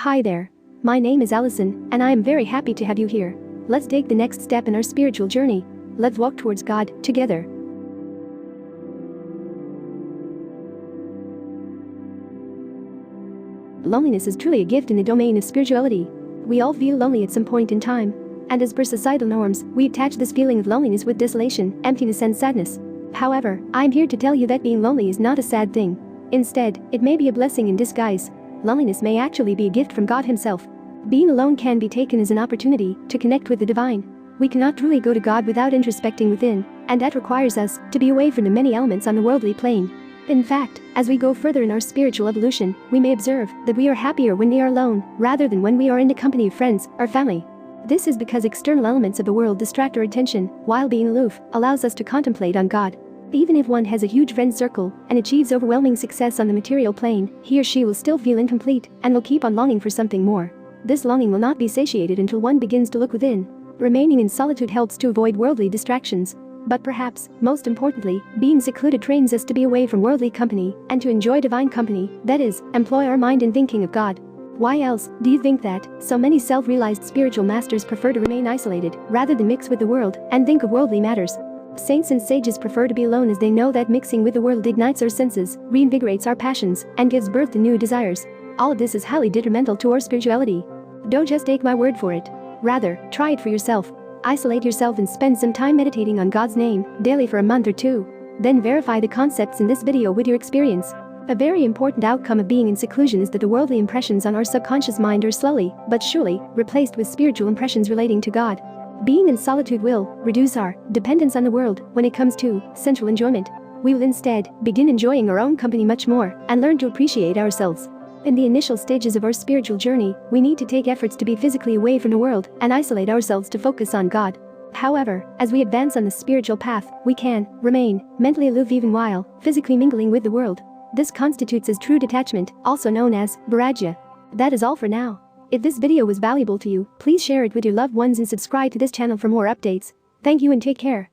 Hi there. My name is Allison, and I am very happy to have you here. Let's take the next step in our spiritual journey. Let's walk towards God together. Loneliness is truly a gift in the domain of spirituality. We all feel lonely at some point in time. And as per societal norms, we attach this feeling of loneliness with desolation, emptiness and sadness. However, I'm here to tell you that being lonely is not a sad thing. Instead, it may be a blessing in disguise. Loneliness may actually be a gift from God Himself. Being alone can be taken as an opportunity to connect with the divine. We cannot truly go to God without introspecting within, and that requires us to be away from the many elements on the worldly plane. In fact, as we go further in our spiritual evolution, we may observe that we are happier when we are alone, rather than when we are in the company of friends or family. This is because external elements of the world distract our attention, while being aloof allows us to contemplate on God. Even if one has a huge friend circle and achieves overwhelming success on the material plane, he or she will still feel incomplete and will keep on longing for something more. This longing will not be satiated until one begins to look within. Remaining in solitude helps to avoid worldly distractions. But perhaps, most importantly, being secluded trains us to be away from worldly company and to enjoy divine company, that is, employ our mind in thinking of God. Why else do you think that so many self-realized spiritual masters prefer to remain isolated rather than mix with the world and think of worldly matters? Saints and sages prefer to be alone as they know that mixing with the world ignites our senses, reinvigorates our passions, and gives birth to new desires. All of this is highly detrimental to our spirituality. Don't just take my word for it. Rather, try it for yourself. Isolate yourself and spend some time meditating on God's name daily for a month or two. Then verify the concepts in this video with your experience. A very important outcome of being in seclusion is that the worldly impressions on our subconscious mind are slowly, but surely, replaced with spiritual impressions relating to God. Being in solitude will reduce our dependence on the world when it comes to sensual enjoyment. We will instead begin enjoying our own company much more and learn to appreciate ourselves. In the initial stages of our spiritual journey, we need to take efforts to be physically away from the world and isolate ourselves to focus on God. However, as we advance on the spiritual path, we can remain mentally aloof even while physically mingling with the world. This constitutes as true detachment, also known as vairagya. That is all for now. If this video was valuable to you, please share it with your loved ones and subscribe to this channel for more updates. Thank you and take care.